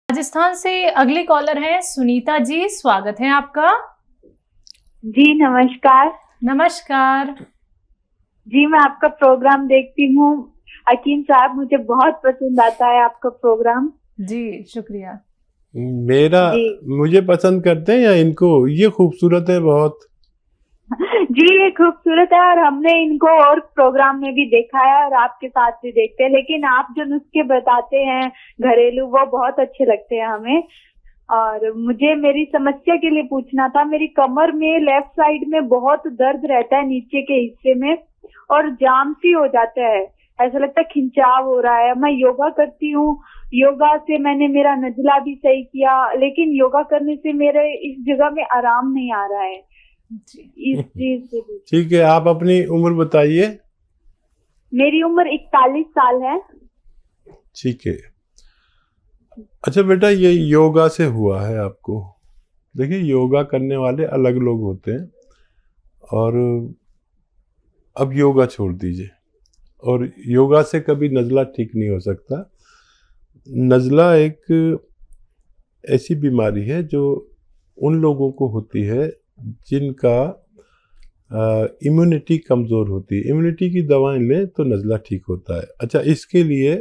राजस्थान से अगले कॉलर हैं सुनीता जी, स्वागत है आपका। जी नमस्कार। नमस्कार जी, मैं आपका प्रोग्राम देखती हूँ। हकीम साहब, मुझे बहुत पसंद आता है आपका प्रोग्राम। जी शुक्रिया। मुझे पसंद करते हैं या इनको? ये खूबसूरत है बहुत। जी, ये खूबसूरत है और हमने इनको और प्रोग्राम में भी देखा है और आपके साथ भी देखते हैं, लेकिन आप जो नुस्खे बताते हैं घरेलू, वो बहुत अच्छे लगते हैं हमें। और मुझे मेरी समस्या के लिए पूछना था। मेरी कमर में लेफ्ट साइड में बहुत दर्द रहता है, नीचे के हिस्से में, और जाम सी हो जाता है, ऐसा लगता है खिंचाव हो रहा है। मैं योगा करती हूँ, योगा से मैंने मेरा नजला भी सही किया, लेकिन योगा करने से मेरे इस जगह में आराम नहीं आ रहा है। इस चीज से ठीक है, आप अपनी उम्र बताइए। मेरी उम्र 41 साल है। ठीक है। अच्छा बेटा, ये योगा से हुआ है आपको? देखिए, योगा करने वाले अलग लोग होते हैं, और अब योगा छोड़ दीजिए। और योगा से कभी नज़ला ठीक नहीं हो सकता। नज़ला एक ऐसी बीमारी है जो उन लोगों को होती है जिनका इम्यूनिटी कमज़ोर होती है। इम्यूनिटी की दवाएं लें तो नज़ला ठीक होता है। अच्छा, इसके लिए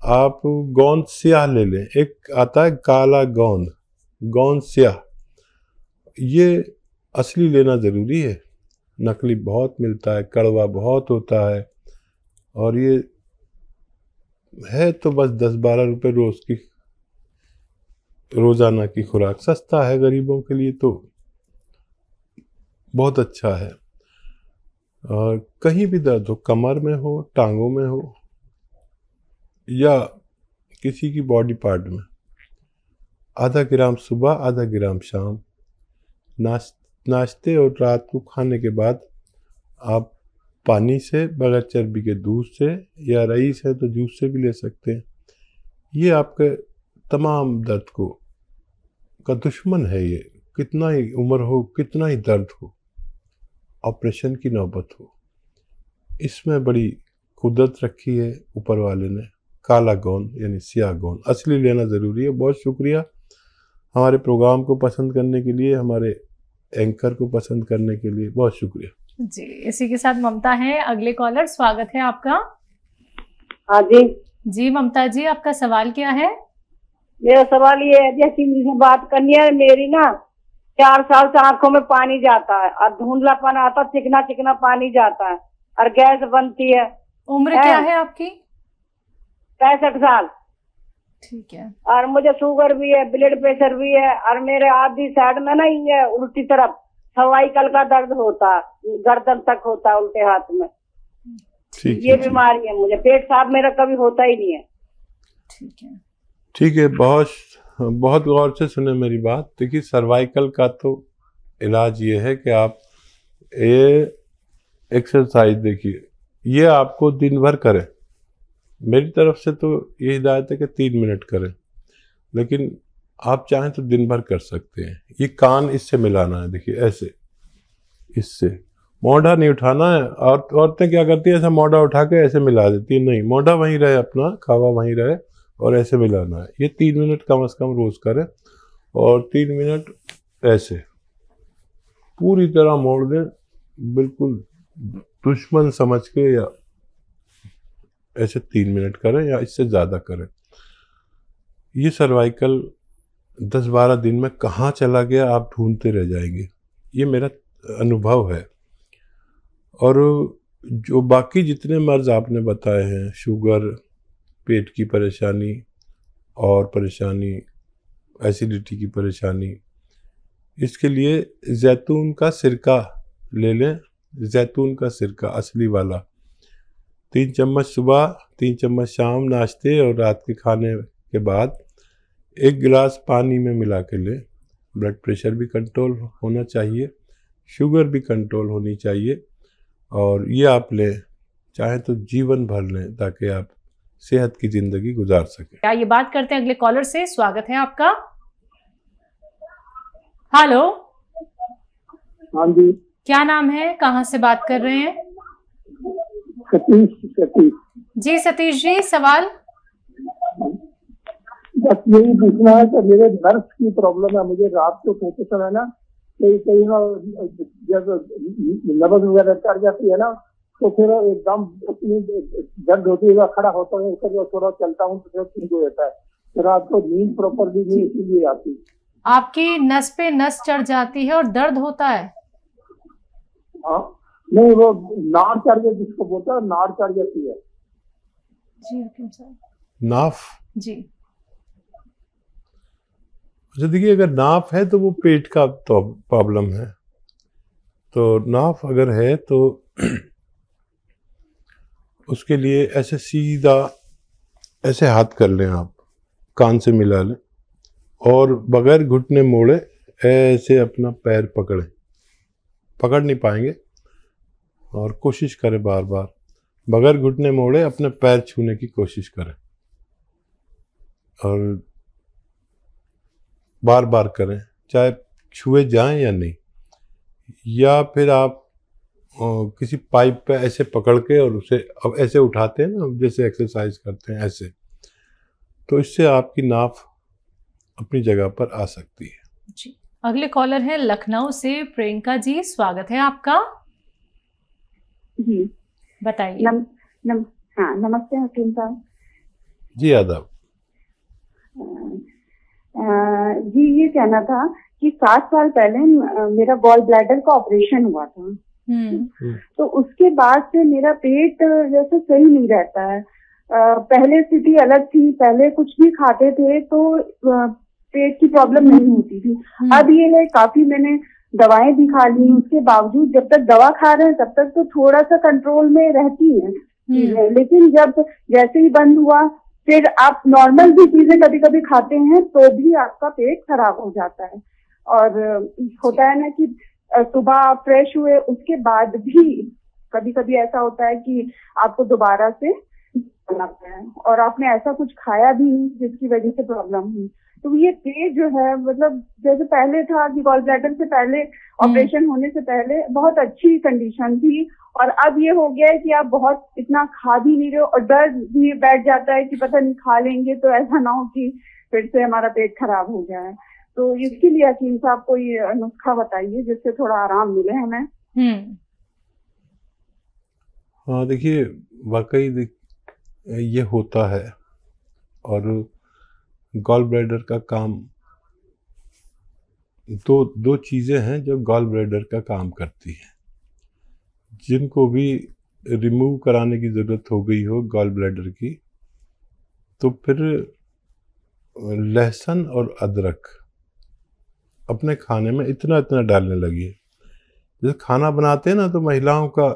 आप गोंद स्याह ले लें। एक आता है काला गोंद, गोंद स्याह, ये असली लेना ज़रूरी है। नकली बहुत मिलता है, कड़वा बहुत होता है, और ये है तो बस 10-12 रुपये रोज़ाना की खुराक। सस्ता है गरीबों के लिए, तो बहुत अच्छा है। और कहीं भी दर्द हो, कमर में हो, टांगों में हो, या किसी की बॉडी पार्ट में, आधा ग्राम सुबह, आधा ग्राम शाम, नाश्ते और रात को खाने के बाद आप पानी से, बगैर चर्बी के दूध से, या रईस है तो जूस से भी ले सकते हैं। ये आपके तमाम दर्द का दुश्मन है। ये कितना ही उम्र हो, कितना ही दर्द हो, ऑपरेशन की नौबत हो, इसमें बड़ी कुदरत रखी है ऊपर वाले ने। काला गोंद यानी स्याह गोंद असली लेना ज़रूरी है। बहुत शुक्रिया हमारे प्रोग्राम को पसंद करने के लिए, हमारे एंकर को पसंद करने के लिए, बहुत शुक्रिया जी। इसी के साथ ममता है अगले कॉलर, स्वागत है आपका। हाँ जी। जी ममता जी, आपका सवाल क्या है? मेरा सवाल ये है, जैसी मुझे बात करनी है, मेरी ना 4 साल से आंखों में पानी जाता है और धुंधलापन आता, चिकना चिकना पानी जाता है और गैस बनती है। उम्र क्या है आपकी? 65 साल। ठीक है। और मुझे शुगर भी है, ब्लड प्रेशर भी है, और मेरे आधी साइड में ना ये उल्टी तरफ सर्वाइकल का दर्द होता है, गर्दन तक होता है, उल्टे हाथ में। ये बीमारी है मुझे। पेट साफ मेरा कभी होता ही नहीं है। ठीक है, ठीक है। बहुत गौर से सुने मेरी बात। देखिए, सर्वाइकल का तो इलाज ये है कि आप ये एक्सरसाइज, देखिए, ये आपको दिन भर करें। मेरी तरफ से तो ये हिदायत है कि 3 मिनट करें, लेकिन आप चाहें तो दिन भर कर सकते हैं। ये कान इससे मिलाना है, देखिए ऐसे, इससे मोढ़ा नहीं उठाना है। और औरतें क्या करती है, ऐसा मोढ़ा उठा के ऐसे मिला देती है। नहीं, मोढ़ा वहीं रहे, अपना खावा वहीं रहे, और ऐसे मिलाना है। ये 3 मिनट कम से कम रोज करें, और 3 मिनट ऐसे पूरी तरह मोड़ दें, बिल्कुल दुश्मन समझ के, या ऐसे 3 मिनट करें या इससे ज़्यादा करें। ये सर्वाइकल 10-12 दिन में कहाँ चला गया आप ढूंढते रह जाएंगे, ये मेरा अनुभव है। और जो बाकी जितने मर्ज आपने बताए हैं, शुगर, पेट की परेशानी और परेशानी, एसिडिटी की परेशानी, इसके लिए जैतून का सिरका ले लें। जैतून का सिरका असली वाला, 3 चम्मच सुबह, 3 चम्मच शाम, नाश्ते और रात के खाने के बाद 1 गिलास पानी में मिला के लें। ब्लड प्रेशर भी कंट्रोल होना चाहिए, शुगर भी कंट्रोल होनी चाहिए, और ये आप लें, चाहे तो जीवन भर लें, ताकि आप सेहत की जिंदगी गुजार सकें। क्या ये बात करते हैं अगले कॉलर से, स्वागत है आपका। हेलो। हाँ जी। क्या नाम है, कहाँ से बात कर रहे हैं? सतीश। जी सतीश जी, सवाल। बस यही पूछना है कि मेरे नर्व की प्रॉब्लम है, मुझे रात को सोते समय ना कहीं कहीं ना जब नब्ज वगैरह चढ़ जाती है ना, तो फिर एकदम इतनी दर्द होती है, खड़ा होता हूँ फिर थोड़ा चलता हूँ तो फिर ठीक हो जाता है। तो रात को नींद प्रॉपरली नहीं इसीलिए आती। आपकी नस पे नस चढ़ जाती है और दर्द होता है? हाँ, नहीं वो नाड़ चढ़ गई, जिसको बोलता है नाड़ चढ़ जाती है। जी हकीम साहब। नाफ? जी। अच्छा देखिए, अगर नाफ है तो वो पेट का तो प्रॉब्लम है। तो नाफ अगर है तो उसके लिए ऐसे सीधा ऐसे हाथ कर लें, आप कान से मिला लें और बगैर घुटने मोड़े ऐसे अपना पैर पकड़ें। पकड़ नहीं पाएंगे और कोशिश करें बार बार बगैर घुटने मोड़े अपने पैर छूने की कोशिश करें और बार बार करें, चाहे छुए जाएं या नहीं। या फिर आप किसी पाइप पे ऐसे पकड़ के और उसे अब ऐसे उठाते हैं ना, जैसे एक्सरसाइज करते हैं ऐसे, तो इससे आपकी नाफ अपनी जगह पर आ सकती है। जी। अगले कॉलर हैं लखनऊ से प्रियंका जी, स्वागत है आपका। जी बताइए। हाँ नमस्ते हकीम साहब। जी आदाब। जी ये कहना था कि 7 साल पहले मेरा गॉल ब्लैडर का ऑपरेशन हुआ था। तो उसके बाद से मेरा पेट जैसे सही नहीं रहता है। पहले स्थिति अलग थी, पहले कुछ भी खाते थे तो पेट की प्रॉब्लम नहीं होती थी। अब ये है काफी मैंने दवाएं भी खा ली, उसके बावजूद जब तक दवा खा रहे हैं तब तक तो थोड़ा सा कंट्रोल में रहती है चीजें, लेकिन जब जैसे ही बंद हुआ फिर आप नॉर्मल भी चीजें कभी कभी खाते हैं तो भी आपका पेट खराब हो जाता है। और होता है ना कि सुबह आप फ्रेश हुए उसके बाद भी कभी कभी ऐसा होता है कि आपको दोबारा से करना पड़ा है और आपने ऐसा कुछ खाया भी नहीं जिसकी वजह से प्रॉब्लम हुई। तो ये पेट जो है मतलब जैसे पहले था कि गॉल ब्लैडर से पहले ऑपरेशन होने से पहले बहुत अच्छी कंडीशन थी और अब ये हो गया है कि आप बहुत इतना खा भी नहीं रहे हो और डर भी बैठ जाता है कि पता नहीं खा लेंगे तो ऐसा ना हो कि फिर से हमारा पेट खराब हो जाए। तो इसके लिए हकीम साहब कोई नुस्खा बताइए जिससे थोड़ा आराम मिले हमें। हाँ देखिए, वाकई ये होता है और गॉल ब्लैडर का काम दो चीज़ें हैं जो गॉल ब्लैडर का काम करती हैं। जिनको भी रिमूव कराने की ज़रूरत हो गई हो गॉल ब्लैडर की, तो फिर लहसुन और अदरक अपने खाने में इतना इतना डालने लगी। जैसे खाना बनाते हैं ना तो महिलाओं का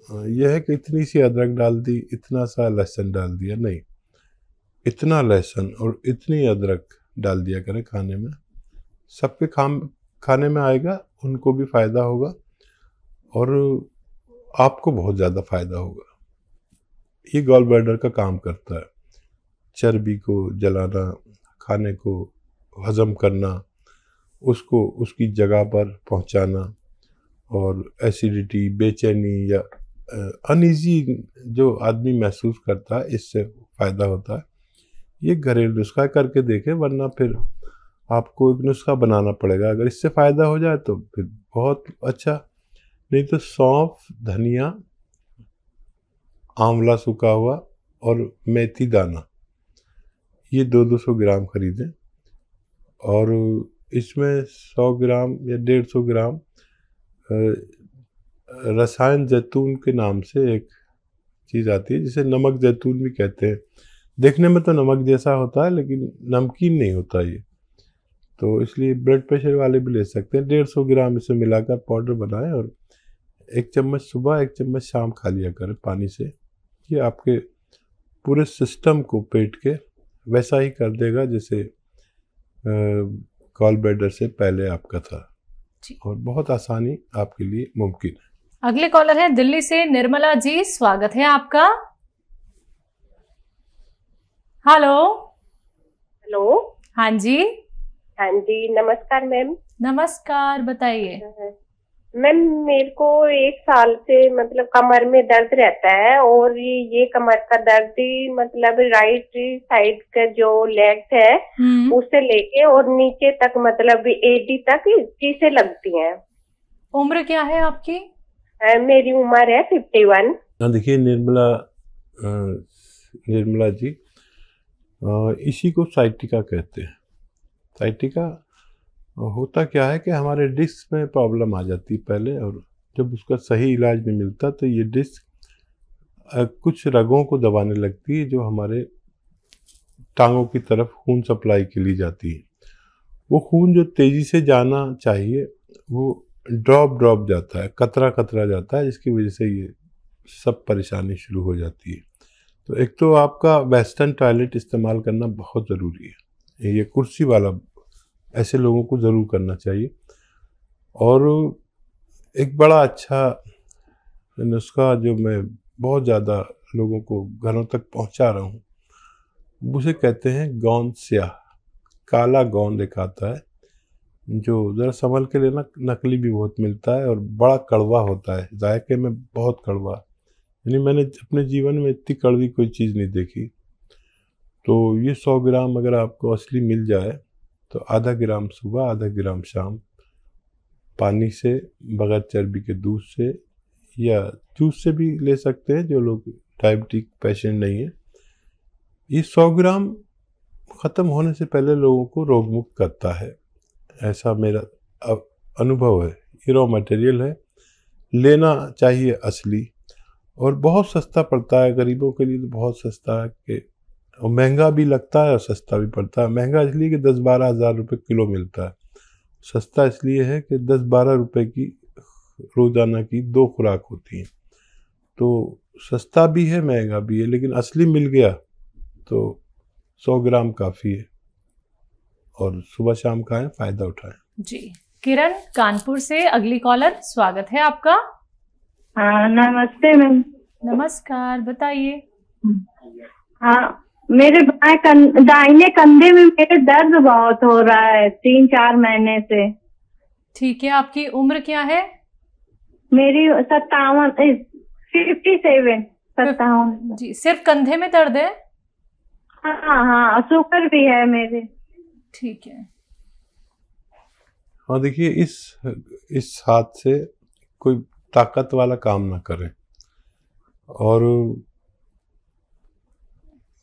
यह है कि इतनी सी अदरक डाल दी, इतना सा लहसुन डाल दिया, नहीं, इतना लहसुन और इतनी अदरक डाल दिया करें खाने में। सबके खाने में आएगा, उनको भी फ़ायदा होगा और आपको बहुत ज़्यादा फ़ायदा होगा। ये गॉल ब्लैडर का काम करता है, चर्बी को जलाना, खाने को हजम करना, उसको उसकी जगह पर पहुंचाना और एसिडिटी, बेचैनी या अनईजी जो आदमी महसूस करता है, इससे फ़ायदा होता है। ये घरेलू नुस्खा करके देखें, वरना फिर आपको एक नुस्खा बनाना पड़ेगा। अगर इससे फ़ायदा हो जाए तो फिर बहुत अच्छा, नहीं तो सौंफ, धनिया, आंवला सूखा हुआ और मेथी दाना, ये 200 ग्राम खरीदें और इसमें 100 ग्राम या 150 ग्राम रसायन जैतून के नाम से एक चीज़ आती है जिसे नमक जैतून भी कहते हैं। देखने में तो नमक जैसा होता है लेकिन नमकीन नहीं होता ये, तो इसलिए ब्लड प्रेशर वाले भी ले सकते हैं। 150 ग्राम इसे मिलाकर पाउडर बनाएं और 1 चम्मच सुबह 1 चम्मच शाम खा लिया करें पानी से। ये आपके पूरे सिस्टम को पेट के वैसा ही कर देगा जैसे गॉल ब्लैडर से पहले आपका था और बहुत आसानी आपके लिए मुमकिन है। अगले कॉलर है दिल्ली से निर्मला जी, स्वागत है आपका। हेलो। हेलो। हाँ जी। हाँ जी, नमस्कार मैम। नमस्कार, बताइए। मैम मेरे को 1 साल से मतलब कमर में दर्द रहता है, और ये कमर का दर्द ही मतलब राइट साइड का जो लेग्स है उससे लेके और नीचे तक मतलब एडी तक चीजें लगती हैं। उम्र क्या है आपकी? मेरी उम्र है 51। देखिए निर्मला जी, इसी को साइटिका कहते हैं। साइटिका होता क्या है कि हमारे डिस्क में प्रॉब्लम आ जाती है पहले, और जब उसका सही इलाज नहीं मिलता तो ये डिस्क कुछ रगों को दबाने लगती है जो हमारे टांगों की तरफ खून सप्लाई के लिए जाती है। वो खून जो तेज़ी से जाना चाहिए वो ड्रॉप जाता है, कतरा जाता है, जिसकी वजह से ये सब परेशानी शुरू हो जाती है। तो एक तो आपका वेस्टर्न टॉयलेट इस्तेमाल करना बहुत ज़रूरी है, ये कुर्सी वाला ऐसे लोगों को ज़रूर करना चाहिए। और एक बड़ा अच्छा नुस्खा जो मैं बहुत ज़्यादा लोगों को घरों तक पहुंचा रहा हूँ, उसे कहते हैं गौंद स्याह। काला गौंद एक आता है जो ज़रा संभल के लेना, नकली भी बहुत मिलता है और बड़ा कड़वा होता है, जायके में बहुत कड़वा, यानी मैंने अपने जीवन में इतनी कड़वी कोई चीज़ नहीं देखी। तो ये 100 ग्राम अगर आपको असली मिल जाए तो आधा ग्राम सुबह, आधा ग्राम शाम, पानी से, बगैर चर्बी के दूध से या जूस से भी ले सकते हैं जो लोग डायबिटिक पेशेंट नहीं है। ये 100 ग्राम ख़त्म होने से पहले लोगों को रोग मुक्त करता है, ऐसा मेरा अनुभव है। ये रॉ मटेरियल है, लेना चाहिए असली, और बहुत सस्ता पड़ता है गरीबों के लिए। तो बहुत सस्ता है कि और महंगा भी लगता है और सस्ता भी पड़ता है। महंगा इसलिए कि 10-12 हज़ार रुपये किलो मिलता है, सस्ता इसलिए है कि 10-12 रुपये की रोज़ाना की 2 खुराक होती हैं। तो सस्ता भी है, महंगा भी है, लेकिन असली मिल गया तो 100 ग्राम काफ़ी है, और सुबह शाम खाएं, फ़ायदा उठाएं। जी। किरण कानपुर से अगली कॉलर, स्वागत है आपका। हाँ नमस्ते मैम। नमस्कार, बताइए। हाँ, मेरे दाहिने कंधे में मेरे दर्द बहुत हो रहा है 3-4 महीने से। ठीक है, आपकी उम्र क्या है? मेरी 57। जी, सिर्फ कंधे में दर्द है? हाँ, शुगर भी है मेरे। ठीक है। हाँ देखिए, इस हाथ से कोई ताकत वाला काम ना करें। और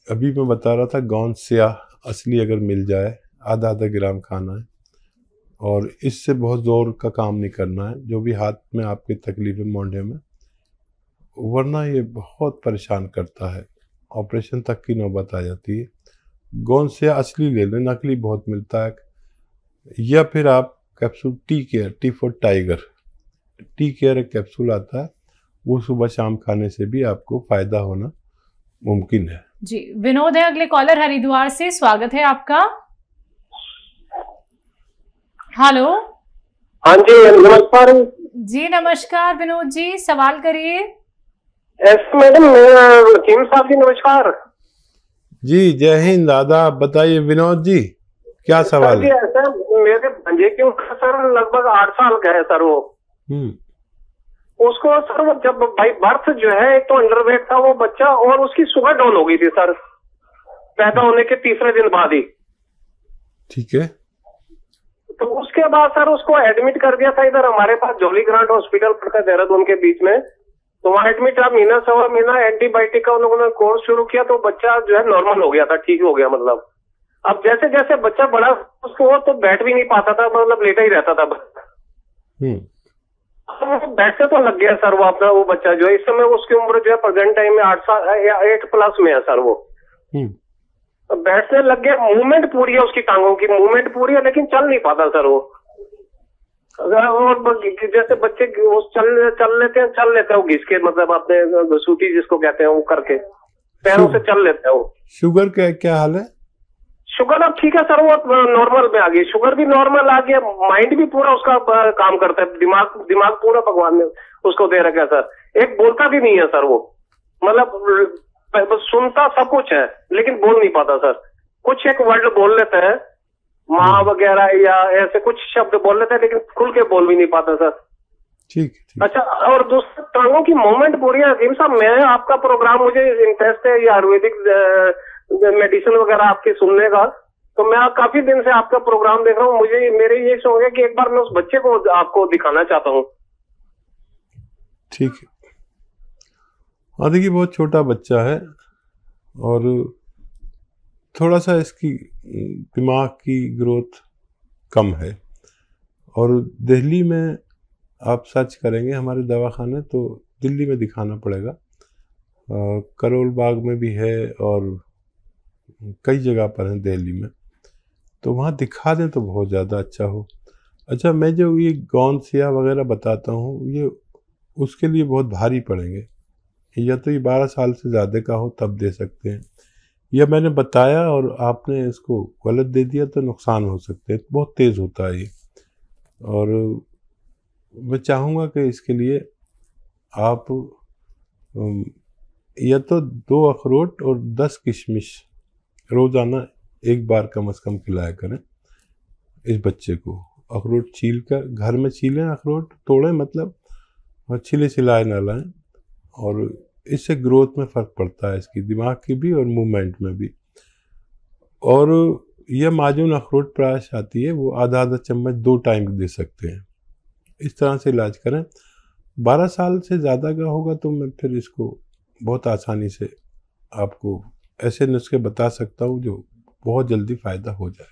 अभी मैं बता रहा था गौंद स्याह असली अगर मिल जाए, आधा ग्राम खाना है, और इससे बहुत ज़ोर का काम नहीं करना है जो भी हाथ में आपकी तकलीफ है मोंढे में, वरना ये बहुत परेशान करता है, ऑपरेशन तक की नौबत आ जाती है। गौंद स्याह असली ले लें, नकली बहुत मिलता है। या फिर आप capsule T for tiger, tea care एक कैप्सूल आता है, वो सुबह शाम खाने से भी आपको फायदा होना मुमकिन है। जी। विनोद है अगले कॉलर हरिद्वार से, स्वागत है आपका। हेलो। हाँ जी नमस्कार। जी नमस्कार विनोद जी, सवाल करिए। मैडम रहीम साहब जी नमस्कार। जी जय हिंद, आदाब। बताइए विनोद जी, क्या सवाल है? सर मेरे भांजे की उम्र सर लगभग 8 साल का है सर। वो उसको सर वो जब भाई बर्थ जो है, एक तो अंडरवेट था वो बच्चा, और उसकी शुगर डाउन हो गई थी सर पैदा होने के 3रे दिन बाद ही। ठीक है। तो उसके बाद सर उसको एडमिट कर दिया था इधर हमारे पास जॉली ग्रांट हॉस्पिटल पड़ता है देहरादून के बीच में। तो वहाँ एडमिट था, महीना सवा महीना एंटीबायोटिक का उन लोगों ने कोर्स शुरू किया, तो बच्चा जो है नॉर्मल हो गया था, ठीक हो गया मतलब। अब जैसे जैसे बच्चा बड़ा उसको तो बैठ भी नहीं पाता था, मतलब लेटा ही रहता था। बैठने तो लग गया सर वो अपना, वो बच्चा जो है इस समय उसकी उम्र जो है प्रेजेंट टाइम में 8 साल या 8+ में है सर। वो बैठने लग गया, मूवमेंट पूरी है उसकी, टांगों की मूवमेंट पूरी है, लेकिन चल नहीं पाता सर वो। और जैसे बच्चे वो चल लेते हैं वो घिस के, मतलब अपने सूती जिसको कहते हैं वो करके पैरों से चल लेते हैं वो। शुगर का क्या हाल है? शुगर अब ठीक है सर, वो नॉर्मल में आ गई, शुगर भी नॉर्मल आ गया, माइंड भी पूरा उसका काम करता है, दिमाग पूरा भगवान ने उसको दे रखा है सर। एक बोलता भी नहीं है सर वो, मतलब सुनता सब कुछ है लेकिन बोल नहीं पाता सर। कुछ एक वर्ड बोल लेते हैं, माँ वगैरह या ऐसे कुछ शब्द बोल लेते हैं, लेकिन खुल के बोल भी नहीं पाता सर। ठीक है। अच्छा, और दूसरा टांगों की मूवमेंट पूरी है। हकीम साहब, मैं आपका प्रोग्राम, मुझे इंटरेस्ट है ये आयुर्वेदिक मेडिसिन वगैरह आपके सुनने का, तो मैं काफी दिन से आपका प्रोग्राम देख रहा हूँ। मुझे मेरे ये शौक है कि एक बार मैं उस बच्चे को आपको दिखाना चाहता हूँ। ठीक है। हाँ देखिए, बहुत छोटा बच्चा है और थोड़ा सा इसकी दिमाग की ग्रोथ कम है, और दिल्ली में आप सर्च करेंगे हमारे दवाखाने तो दिल्ली में दिखाना पड़ेगा। करोल बाग में भी है और कई जगह पर है दिल्ली में, तो वहाँ दिखा दें तो बहुत ज़्यादा अच्छा हो। अच्छा, मैं जो ये गौनसिया वगैरह बताता हूँ, ये उसके लिए बहुत भारी पड़ेंगे। या तो ये 12 साल से ज़्यादा का हो तब दे सकते हैं, या मैंने बताया और आपने इसको गलत दे दिया तो नुकसान हो सकते हैं। बहुत तेज़ होता है ये, और मैं चाहूँगा कि इसके लिए आप या तो 2 अखरोट और 10 किशमिश रोज़ाना एक बार कम से कम खिलाया करें इस बच्चे को। अखरोट छील कर घर में छीलें, अखरोट तोड़ें मतलब, और छिले छिलाए ना लाएं, और इससे ग्रोथ में फ़र्क पड़ता है, इसकी दिमाग की भी और मूवमेंट में भी। और यह माजून अखरोट प्राश आती है, वो आधा चम्मच 2 टाइम दे सकते हैं। इस तरह से इलाज करें। 12 साल से ज़्यादा का होगा तो मैं फिर इसको बहुत आसानी से आपको ऐसे नुस्खे बता सकता हूँ जो बहुत जल्दी फ़ायदा हो जाए।